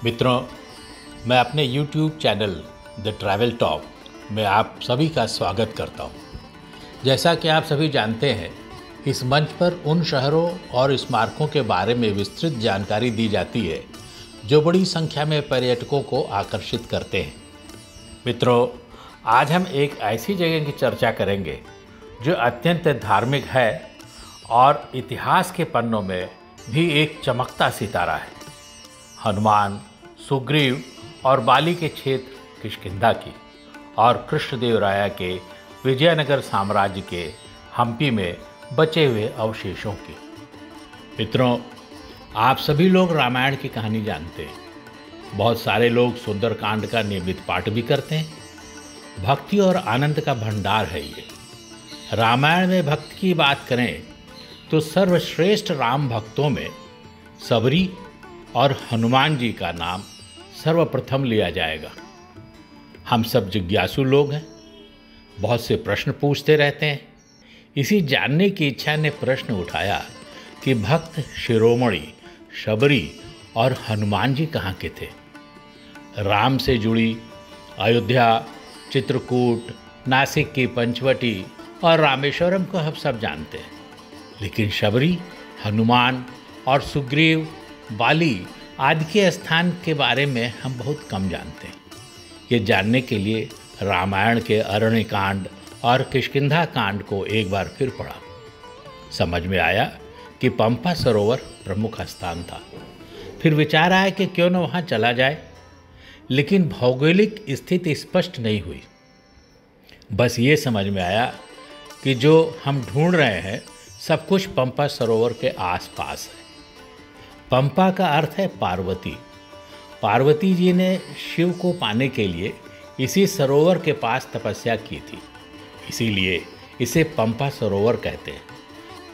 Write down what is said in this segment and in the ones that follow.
मित्रों, मैं अपने YouTube channel the travel talk में आप सभी का स्वागत करता हूं। जैसा कि आप सभी जानते हैं, इस मंच पर उन शहरों और स्मारकों के बारे में विस्तृत जानकारी दी जाती है जो बड़ी संख्या में पर्यटकों को आकर्षित करते हैं। मित्रों, आज हम एक ऐसी जगह की चर्चा करेंगे जो अत्यंत धार्मिक है और इतिहास के पन्नों में भी एक चमकता सितारा है। हनुमान, सुग्रीव और बाली के क्षेत्र किष्किंधा की और कृष्णदेवराय के विजयनगर साम्राज्य के हम्पी में बचे हुए अवशेषों की। मित्रों, आप सभी लोग रामायण की कहानी जानते हैं। बहुत सारे लोग सुंदरकांड का नियमित पाठ भी करते हैं। भक्ति और आनंद का भंडार है ये। रामायण में भक्ति की बात करें तो सर्वश्रेष्ठ राम भक्तों में सबरी और हनुमान जी का नाम सर्वप्रथम लिया जाएगा। हम सब जिज्ञासु लोग हैं, बहुत से प्रश्न पूछते रहते हैं। इसी जानने की इच्छा ने प्रश्न उठाया कि भक्त शिरोमणि शबरी और हनुमान जी कहाँ के थे। राम से जुड़ी अयोध्या, चित्रकूट, नासिक की पंचवटी और रामेश्वरम को हम सब जानते हैं, लेकिन शबरी, हनुमान और सुग्रीव, बाली आदि के स्थान के बारे में हम बहुत कम जानते हैं। ये जानने के लिए रामायण के अरण्यकांड और किष्किंधा कांड को एक बार फिर पढ़ा। समझ में आया कि पंपा सरोवर प्रमुख स्थान था। फिर विचार आया कि क्यों न वहाँ चला जाए, लेकिन भौगोलिक स्थिति स्पष्ट नहीं हुई। बस ये समझ में आया कि जो हम ढूंढ रहे हैं सब कुछ पंपा सरोवर के आसपास है। पंपा का अर्थ है पार्वती। पार्वती जी ने शिव को पाने के लिए इसी सरोवर के पास तपस्या की थी, इसीलिए इसे पंपा सरोवर कहते हैं।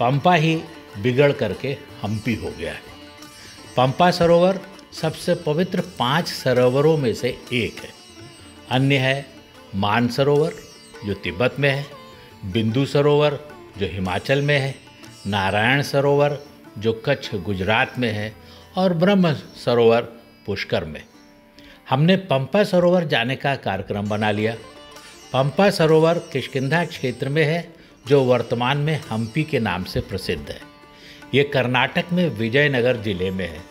पंपा ही बिगड़ करके हम्पी हो गया है। पंपा सरोवर सबसे पवित्र 5 सरोवरों में से एक है। अन्य है मानसरोवर जो तिब्बत में है, बिंदु सरोवर जो हिमाचल में है, नारायण सरोवर जो कच्छ गुजरात में है और ब्रह्म सरोवर पुष्कर में। हमने पंपा सरोवर जाने का कार्यक्रम बना लिया। पंपा सरोवर किष्किंधा क्षेत्र में है जो वर्तमान में हम्पी के नाम से प्रसिद्ध है। ये कर्नाटक में विजयनगर जिले में है।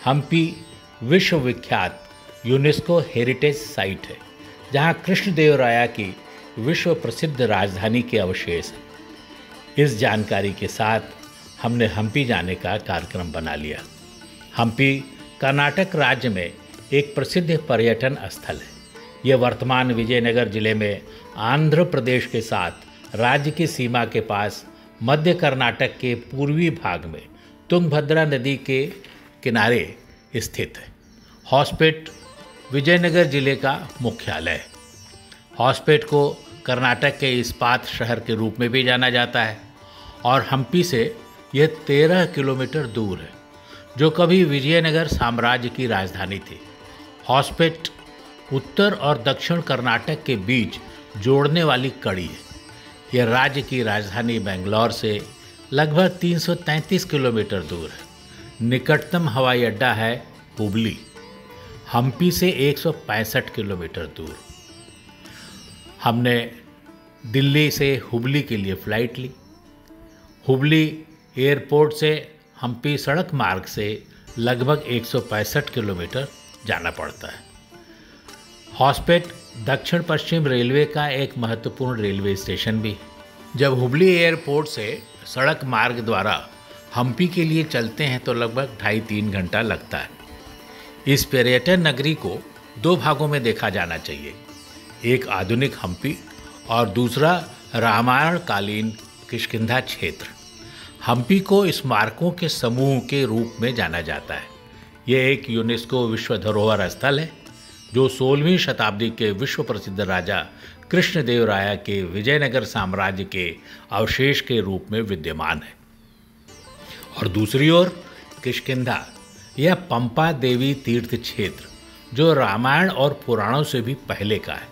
हम्पी विश्वविख्यात यूनेस्को हेरिटेज साइट है जहाँ कृष्णदेवराय की विश्व प्रसिद्ध राजधानी के अवशेष हैं। इस जानकारी के साथ हमने हम्पी जाने का कार्यक्रम बना लिया। हम्पी कर्नाटक राज्य में एक प्रसिद्ध पर्यटन स्थल है। यह वर्तमान विजयनगर जिले में आंध्र प्रदेश के साथ राज्य की सीमा के पास मध्य कर्नाटक के पूर्वी भाग में तुंगभद्रा नदी के किनारे स्थित है। होसपेट विजयनगर जिले का मुख्यालय है। होसपेट को कर्नाटक के इस्पात शहर के रूप में भी जाना जाता है और हम्पी से यह 13 किलोमीटर दूर है, जो कभी विजयनगर साम्राज्य की राजधानी थी। होसपेट उत्तर और दक्षिण कर्नाटक के बीच जोड़ने वाली कड़ी है। यह राज्य की राजधानी बेंगलोर से लगभग 333 किलोमीटर दूर है। निकटतम हवाई अड्डा है हुबली, हम्पी से 165 किलोमीटर दूर। हमने दिल्ली से हुबली के लिए फ़्लाइट ली। हुबली एयरपोर्ट से हम्पी सड़क मार्ग से लगभग 165 किलोमीटर जाना पड़ता है। होसपेट दक्षिण पश्चिम रेलवे का एक महत्वपूर्ण रेलवे स्टेशन भी है। जब हुबली एयरपोर्ट से सड़क मार्ग द्वारा हम्पी के लिए चलते हैं तो लगभग 2.5-3 घंटा लगता है। इस पर्यटन नगरी को 2 भागों में देखा जाना चाहिए, एक आधुनिक हम्पी और दूसरा रामायण कालीन किष्किंधा क्षेत्र। हम्पी को स्मारकों के समूह के रूप में जाना जाता है। यह एक यूनेस्को विश्व धरोहर स्थल है जो 16वीं शताब्दी के विश्व प्रसिद्ध राजा कृष्णदेवराय के विजयनगर साम्राज्य के अवशेष के रूप में विद्यमान है। और दूसरी ओर किष्किंधा यह पंपा देवी तीर्थ क्षेत्र जो रामायण और पुराणों से भी पहले का है।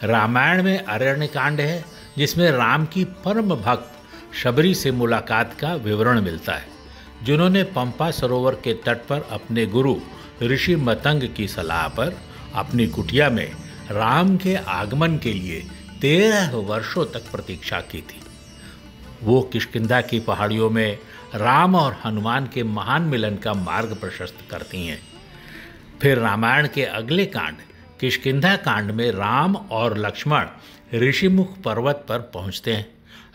रामायण में अरण्यकांड है जिसमें राम की परम भक्त शबरी से मुलाकात का विवरण मिलता है, जिन्होंने पंपा सरोवर के तट पर अपने गुरु ऋषि मतंग की सलाह पर अपनी कुटिया में राम के आगमन के लिए 13 वर्षों तक प्रतीक्षा की थी। वो किष्किंधा की पहाड़ियों में राम और हनुमान के महान मिलन का मार्ग प्रशस्त करती हैं। फिर रामायण के अगले कांड किष्किंधा कांड में राम और लक्ष्मण ऋषिमुख पर्वत पर पहुंचते हैं।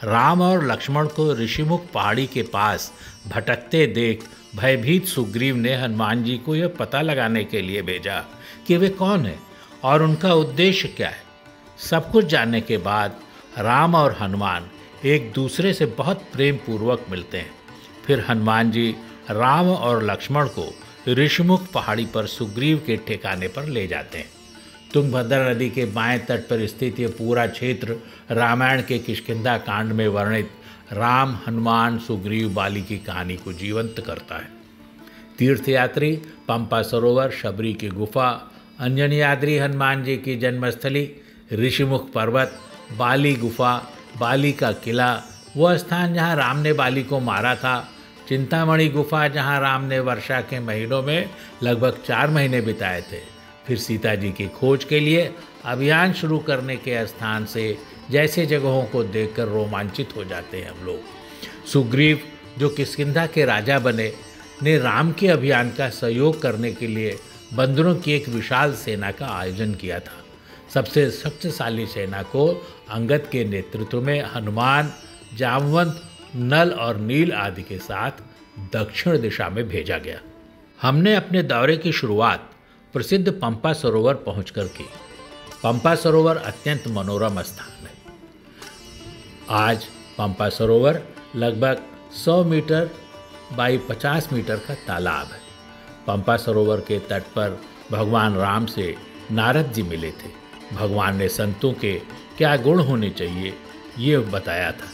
राम और लक्ष्मण को ऋषिमुख पहाड़ी के पास भटकते देख भयभीत सुग्रीव ने हनुमान जी को यह पता लगाने के लिए भेजा कि वे कौन हैं और उनका उद्देश्य क्या है। सब कुछ जानने के बाद राम और हनुमान एक दूसरे से बहुत प्रेम पूर्वक मिलते हैं। फिर हनुमान जी राम और लक्ष्मण को ऋषिमुख पहाड़ी पर सुग्रीव के ठिकाने पर ले जाते हैं। तुंगभद्रा नदी के बाएं तट पर स्थित ये पूरा क्षेत्र रामायण के किष्किंधा कांड में वर्णित राम, हनुमान, सुग्रीव, बाली की कहानी को जीवंत करता है। तीर्थयात्री पंपा सरोवर, शबरी की गुफा, अंजनीयाद्रि हनुमान जी की जन्मस्थली, ऋषिमुख पर्वत, बाली गुफा, बाली का किला, वह स्थान जहाँ राम ने बाली को मारा था, चिंतामणि गुफा जहाँ राम ने वर्षा के महीनों में लगभग 4 महीने बिताए थे, फिर सीता जी की खोज के लिए अभियान शुरू करने के स्थान से जैसे जगहों को देखकर रोमांचित हो जाते हैं हम लोग। सुग्रीव जो किष्किंधा के राजा बने ने राम के अभियान का सहयोग करने के लिए बंदरों की एक विशाल सेना का आयोजन किया था। सबसे शक्तिशाली सेना को अंगद के नेतृत्व में हनुमान, जामवंत, नल और नील आदि के साथ दक्षिण दिशा में भेजा गया। हमने अपने दौरे की शुरुआत प्रसिद्ध पंपा सरोवर पहुंचकर की। पंपा सरोवर अत्यंत मनोरम स्थान है। आज पंपा सरोवर लगभग 100 मीटर बाई 50 मीटर का तालाब है। पंपा सरोवर के तट पर भगवान राम से नारद जी मिले थे। भगवान ने संतों के क्या गुण होने चाहिए ये बताया था।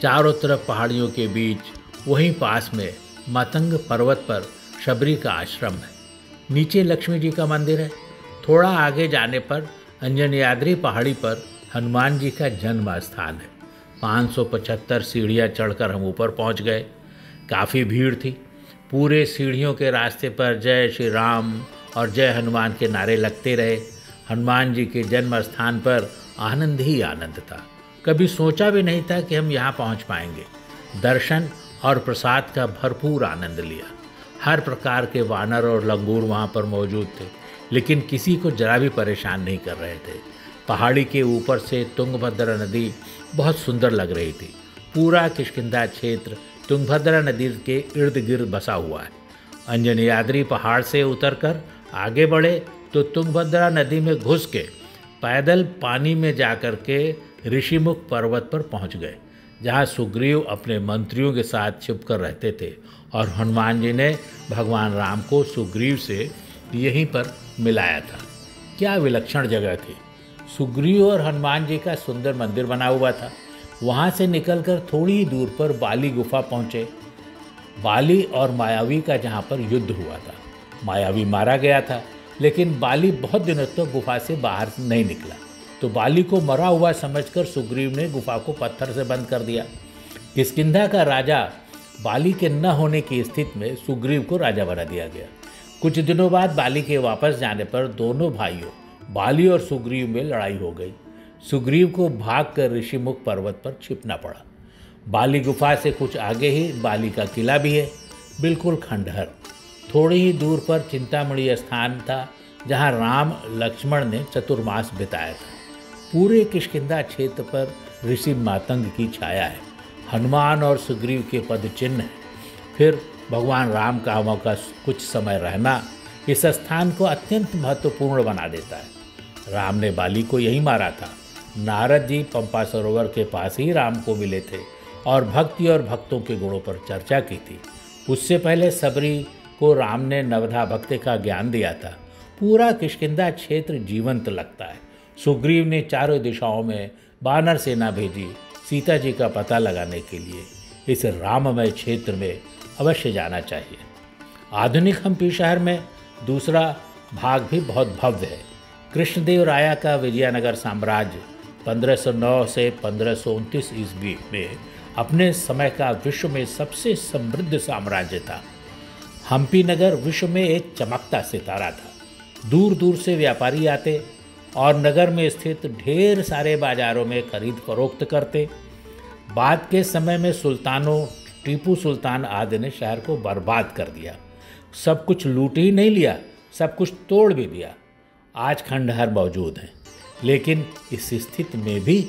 चारों तरफ पहाड़ियों के बीच वहीं पास में मतंग पर्वत पर शबरी का आश्रम है। नीचे लक्ष्मी जी का मंदिर है। थोड़ा आगे जाने पर अंजनीयाद्रि पहाड़ी पर हनुमान जी का जन्म स्थान है। 575 सीढ़ियाँ चढ़कर हम ऊपर पहुँच गए। काफ़ी भीड़ थी। पूरे सीढ़ियों के रास्ते पर जय श्री राम और जय हनुमान के नारे लगते रहे। हनुमान जी के जन्म स्थान पर आनंद ही आनंद था। कभी सोचा भी नहीं था कि हम यहाँ पहुँच पाएंगे। दर्शन और प्रसाद का भरपूर आनंद लिया। हर प्रकार के वानर और लंगूर वहाँ पर मौजूद थे, लेकिन किसी को जरा भी परेशान नहीं कर रहे थे। पहाड़ी के ऊपर से तुंगभद्रा नदी बहुत सुंदर लग रही थी। पूरा किष्किंधा क्षेत्र तुंगभद्रा नदी के इर्द गिर्द बसा हुआ है। अंजनीयाद्रि पहाड़ से उतरकर आगे बढ़े तो तुंगभद्रा नदी में घुस के पैदल पानी में जाकर के ऋषिमुख पर्वत पर पहुंच गए, जहां सुग्रीव अपने मंत्रियों के साथ छिपकर रहते थे और हनुमान जी ने भगवान राम को सुग्रीव से यहीं पर मिलाया था। क्या विलक्षण जगह थी। सुग्रीव और हनुमान जी का सुंदर मंदिर बना हुआ था। वहाँ से निकलकर थोड़ी ही दूर पर बाली गुफा पहुँचे। बाली और मायावी का जहाँ पर युद्ध हुआ था। मायावी मारा गया था, लेकिन बाली बहुत दिनों तक गुफा से बाहर नहीं निकला, तो बाली को मरा हुआ समझकर सुग्रीव ने गुफा को पत्थर से बंद कर दिया। किष्किंधा का राजा बाली के न होने की स्थिति में सुग्रीव को राजा बना दिया गया। कुछ दिनों बाद बाली के वापस जाने पर दोनों भाइयों बाली और सुग्रीव में लड़ाई हो गई। सुग्रीव को भागकर ऋषिमुख पर्वत पर छिपना पड़ा। बाली गुफा से कुछ आगे ही बाली का किला भी है, बिल्कुल खंडहर। थोड़ी ही दूर पर चिंतामणि स्थान था, जहां राम लक्ष्मण ने चतुर्मास बिताया था। पूरे किष्किंधा क्षेत्र पर ऋषि मातंग की छाया है। हनुमान और सुग्रीव के पद चिन्ह हैं। फिर भगवान राम का वहाँ का कुछ समय रहना इस स्थान को अत्यंत महत्वपूर्ण बना देता है। राम ने बाली को यही मारा था। नारद जी पंपा सरोवर के पास ही राम को मिले थे और भक्ति और भक्तों के गुणों पर चर्चा की थी। उससे पहले सबरी को राम ने नवधा भक्ति का ज्ञान दिया था। पूरा किष्किंधा क्षेत्र जीवंत लगता है। सुग्रीव ने चारों दिशाओं में वानर सेना भेजी सीता जी का पता लगाने के लिए। इस राममय क्षेत्र में अवश्य जाना चाहिए। आधुनिक हम्पी शहर में दूसरा भाग भी बहुत भव्य है। कृष्णदेव राया का विजयनगर साम्राज्य 1509 से 1529 ईस्वी में अपने समय का विश्व में सबसे समृद्ध साम्राज्य था। हम्पी नगर विश्व में एक चमकता सितारा था। दूर दूर से व्यापारी आते और नगर में स्थित ढेर सारे बाजारों में खरीद फरोख्त करते। बाद के समय में सुल्तानों, टीपू सुल्तान आदि ने शहर को बर्बाद कर दिया। सब कुछ लूट ही नहीं लिया, सब कुछ तोड़ भी दिया। आज खंडहर मौजूद हैं, लेकिन इस स्थिति में भी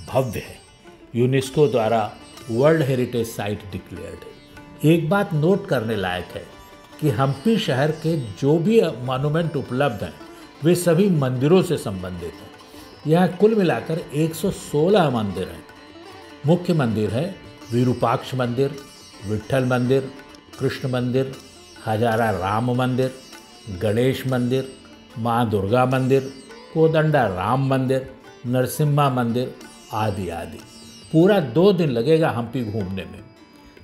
भव्य है। यूनेस्को द्वारा वर्ल्ड हेरिटेज साइट डिक्लेयर्ड है। एक बात नोट करने लायक है कि हम्पी शहर के जो भी मॉन्यूमेंट उपलब्ध हैं वे सभी मंदिरों से संबंधित हैं। यहाँ कुल मिलाकर 116 मंदिर हैं। मुख्य मंदिर है विरूपाक्ष मंदिर, विट्ठल मंदिर, कृष्ण मंदिर, हजारा राम मंदिर, गणेश मंदिर, माँ दुर्गा मंदिर, कोदंडा राम मंदिर, नरसिम्हा मंदिर आदि आदि। पूरा 2 दिन लगेगा हम्पी घूमने में।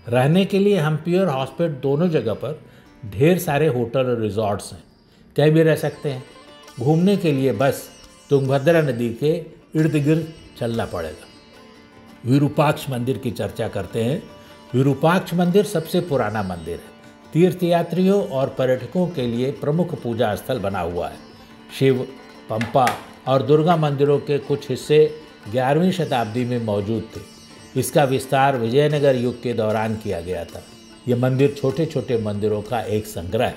रहने के लिए हम्पी और हॉस्पेट दोनों जगह पर ढेर सारे होटल और रिजॉर्ट्स हैं, कहीं भी रह सकते हैं। घूमने के लिए बस तुंगभद्रा नदी के इर्द गिर्द चलना पड़ेगा। विरूपाक्ष मंदिर की चर्चा करते हैं। विरूपाक्ष मंदिर सबसे पुराना मंदिर है। तीर्थयात्रियों और पर्यटकों के लिए प्रमुख पूजा स्थल बना हुआ है। शिव, पंपा और दुर्गा मंदिरों के कुछ हिस्से 11वीं शताब्दी में मौजूद थे। इसका विस्तार विजयनगर युग के दौरान किया गया था। यह मंदिर छोटे छोटे मंदिरों का एक संग्रह है।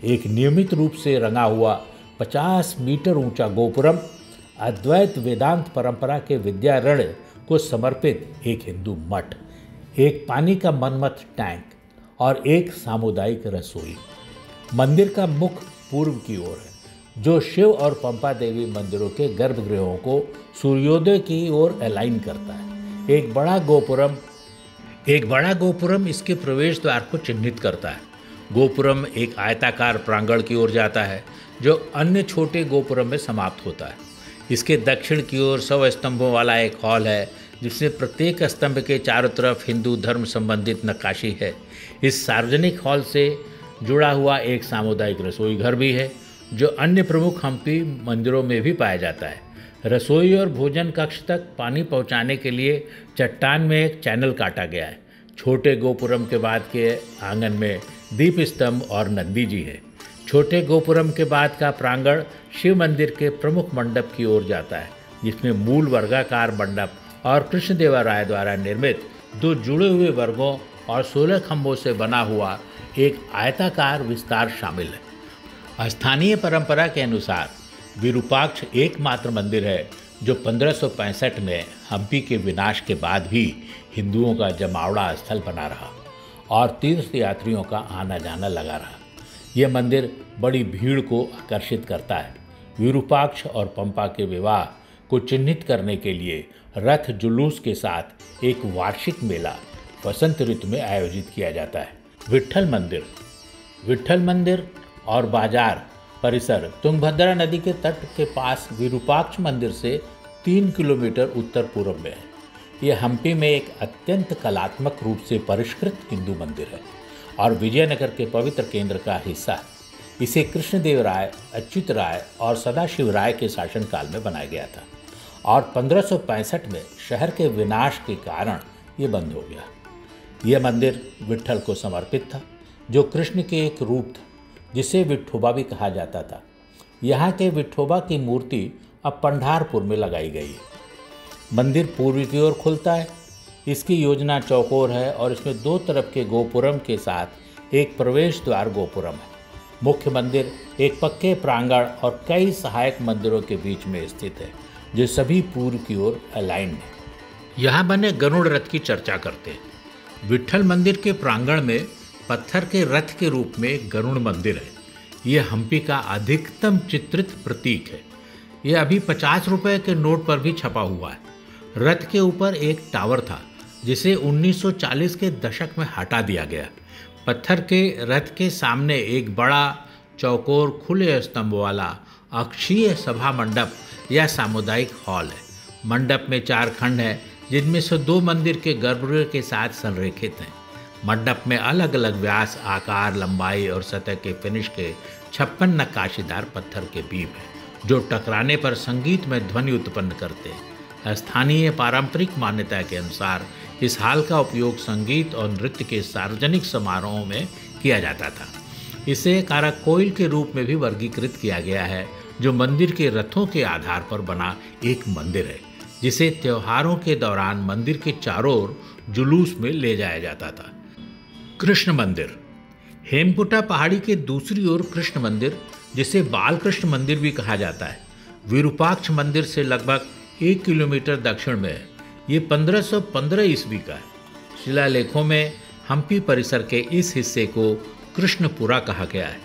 एक नियमित रूप से रंगा हुआ 50 मीटर ऊंचा गोपुरम अद्वैत वेदांत परंपरा के विद्यारण्य को समर्पित एक हिंदू मठ, एक पानी का मनमथ टैंक और एक सामुदायिक रसोई। मंदिर का मुख पूर्व की ओर है, जो शिव और पंपा देवी मंदिरों के गर्भगृहों को सूर्योदय की ओर अलाइन करता है। एक बड़ा गोपुरम इसके प्रवेश द्वार को चिन्हित करता है। गोपुरम एक आयताकार प्रांगण की ओर जाता है, जो अन्य छोटे गोपुरम में समाप्त होता है। इसके दक्षिण की ओर 100 स्तंभों वाला एक हॉल है, जिसमें प्रत्येक स्तंभ के चारों तरफ हिंदू धर्म संबंधित नक्काशी है। इस सार्वजनिक हॉल से जुड़ा हुआ एक सामुदायिक रसोई घर भी है, जो अन्य प्रमुख हम्पी मंदिरों में भी पाया जाता है। रसोई और भोजन कक्ष तक पानी पहुंचाने के लिए चट्टान में एक चैनल काटा गया है। छोटे गोपुरम के बाद के आंगन में दीप स्तंभ और नंदी जी है। छोटे गोपुरम के बाद का प्रांगण शिव मंदिर के प्रमुख मंडप की ओर जाता है, जिसमें मूल वर्गाकार मंडप और कृष्णदेवराय द्वारा निर्मित 2 जुड़े हुए वर्गों और 16 खंभों से बना हुआ एक आयताकार विस्तार शामिल है। स्थानीय परंपरा के अनुसार विरूपाक्ष एकमात्र मंदिर है जो 1565 में हम्पी के विनाश के बाद भी हिंदुओं का जमावड़ा स्थल बना रहा और तीर्थयात्रियों का आना जाना लगा रहा। यह मंदिर बड़ी भीड़ को आकर्षित करता है। विरूपाक्ष और पंपा के विवाह को चिन्हित करने के लिए रथ जुलूस के साथ एक वार्षिक मेला वसंत ऋतु में आयोजित किया जाता है। विट्ठल मंदिर और बाजार परिसर तुंगभद्रा नदी के तट के पास विरूपाक्ष मंदिर से 3 किलोमीटर उत्तर पूर्व में है। यह हम्पी में एक अत्यंत कलात्मक रूप से परिष्कृत हिंदू मंदिर है और विजयनगर के पवित्र केंद्र का हिस्सा है। इसे कृष्णदेवराय, अच्युत राय और सदाशिव राय के शासनकाल में बनाया गया था और 1565 में शहर के विनाश के कारण ये बंद हो गया। यह मंदिर विट्ठल को समर्पित था, जो कृष्ण के एक रूप था, जिसे विठोबा भी कहा जाता था। यहाँ के विठोबा की मूर्ति अब पंढारपुर में लगाई गई है। मंदिर पूर्व की ओर खुलता है। इसकी योजना चौकोर है और इसमें 2 तरफ के गोपुरम के साथ एक प्रवेश द्वार गोपुरम है। मुख्य मंदिर एक पक्के प्रांगण और कई सहायक मंदिरों के बीच में स्थित है, जो सभी पूर्व की ओर अलाइंड है। यहाँ बने गरुड़ रथ की चर्चा करते हैं। विट्ठल मंदिर के प्रांगण में पत्थर के रथ के रूप में एक गरुड़ मंदिर है। यह हम्पी का अधिकतम चित्रित प्रतीक है। यह अभी 50 रुपए के नोट पर भी छपा हुआ है। रथ के ऊपर एक टावर था, जिसे 1940 के दशक में हटा दिया गया। पत्थर के रथ के सामने एक बड़ा चौकोर खुले स्तंभ वाला अक्षीय सभा मंडप या सामुदायिक हॉल है। मंडप में 4 खंड हैं, जिनमें से 2 मंदिर के गर्भगृह के साथ संरेखित हैं। मंडप में अलग अलग व्यास, आकार, लंबाई और सतह के फिनिश के 56 नक्काशीदार पत्थर के बीम हैं, जो टकराने पर संगीत में ध्वनि उत्पन्न करते हैं। स्थानीय पारंपरिक मान्यता के अनुसार इस हॉल का उपयोग संगीत और नृत्य के सार्वजनिक समारोहों में किया जाता था। इसे काराकोइल के रूप में भी वर्गीकृत किया गया है, जो मंदिर के रथों के आधार पर बना एक मंदिर है, जिसे त्योहारों के दौरान मंदिर के चारों ओर जुलूस में ले जाया जाता था। कृष्ण मंदिर। हेमकुटा पहाड़ी के दूसरी ओर कृष्ण मंदिर, जिसे बालकृष्ण मंदिर भी कहा जाता है, विरूपाक्ष मंदिर से लगभग 1 किलोमीटर दक्षिण में है। ये 1515 ईस्वी का है। शिलालेखों में हम्पी परिसर के इस हिस्से को कृष्णपुरा कहा गया है।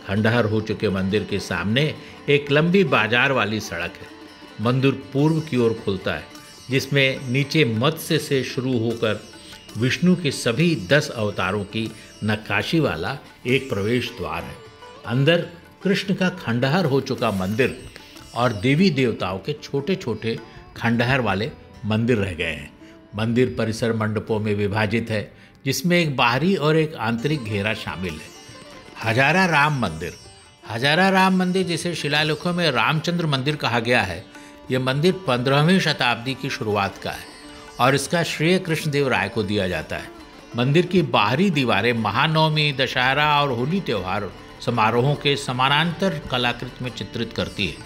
खंडहर हो चुके मंदिर के सामने एक लंबी बाजार वाली सड़क है। मंदिर पूर्व की ओर खुलता है, जिसमें नीचे मत्स्य से शुरू होकर विष्णु के सभी 10 अवतारों की नक्काशी वाला एक प्रवेश द्वार है। अंदर कृष्ण का खंडहर हो चुका मंदिर और देवी देवताओं के छोटे छोटे खंडहर वाले मंदिर रह गए हैं। मंदिर परिसर मंडपों में विभाजित है, जिसमें एक बाहरी और एक आंतरिक घेरा शामिल है। हजारा राम मंदिर। हजारा राम मंदिर, जिसे शिलालेखों में रामचंद्र मंदिर कहा गया है, यह मंदिर 15वीं शताब्दी की शुरुआत का है और इसका श्रेय कृष्णदेव राय को दिया जाता है। मंदिर की बाहरी दीवारें महानवमी, दशहरा और होली त्योहार समारोहों के समानांतर कलाकृति में चित्रित करती है।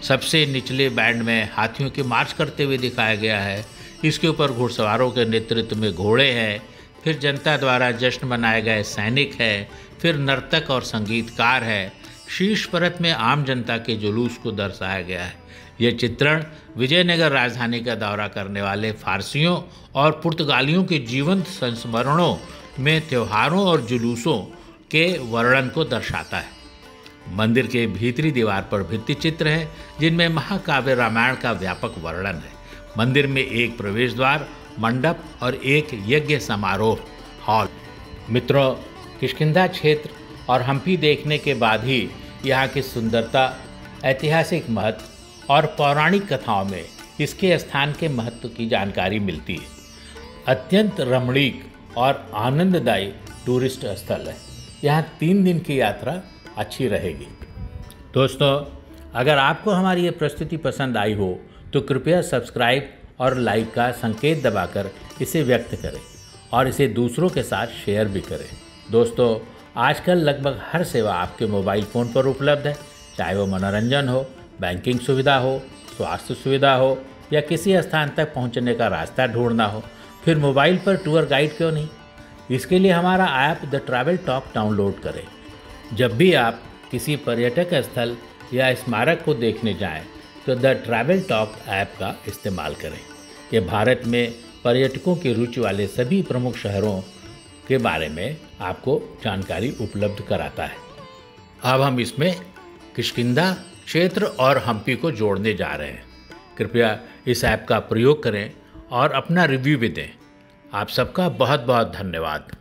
सबसे निचले बैंड में हाथियों की मार्च करते हुए दिखाया गया है। इसके ऊपर घुड़सवारों के नेतृत्व में घोड़े हैं, फिर जनता द्वारा जश्न मनाए गए सैनिक है, फिर नर्तक और संगीतकार है। शीर्ष परत में आम जनता के जुलूस को दर्शाया गया है। यह चित्रण विजयनगर राजधानी का दौरा करने वाले फारसियों और पुर्तगालियों के जीवंत संस्मरणों में त्योहारों और जुलूसों के वर्णन को दर्शाता है। मंदिर के भीतरी दीवार पर भित्ति चित्र हैं, जिनमें महाकाव्य रामायण का व्यापक वर्णन है। मंदिर में एक प्रवेश द्वार, मंडप और एक यज्ञ समारोह हॉल। मित्रों, किष्किंधा क्षेत्र और हम्पी देखने के बाद ही यहाँ की सुंदरता, ऐतिहासिक महत्व और पौराणिक कथाओं में इसके स्थान के महत्व की जानकारी मिलती है। अत्यंत रमणीक और आनंददायी टूरिस्ट स्थल है। यहाँ 3 दिन की यात्रा अच्छी रहेगी। दोस्तों, अगर आपको हमारी ये प्रस्तुति पसंद आई हो तो कृपया सब्सक्राइब और लाइक का संकेत दबाकर इसे व्यक्त करें और इसे दूसरों के साथ शेयर भी करें। दोस्तों, आजकल लगभग हर सेवा आपके मोबाइल फ़ोन पर उपलब्ध है, चाहे वो मनोरंजन हो, बैंकिंग सुविधा हो, स्वास्थ्य सुविधा हो या किसी स्थान तक पहुंचने का रास्ता ढूंढना हो। फिर मोबाइल पर टूर गाइड क्यों नहीं? इसके लिए हमारा app the travel talk download करें। जब भी आप किसी पर्यटक स्थल या स्मारक को देखने जाएं, तो द ट्रैवल टॉक ऐप का इस्तेमाल करें। ये भारत में पर्यटकों की रुचि वाले सभी प्रमुख शहरों के बारे में आपको जानकारी उपलब्ध कराता है। अब हम इसमें किष्किंधा क्षेत्र और हम्पी को जोड़ने जा रहे हैं। कृपया इस ऐप का प्रयोग करें और अपना रिव्यू भी दें। आप सबका बहुत बहुत धन्यवाद।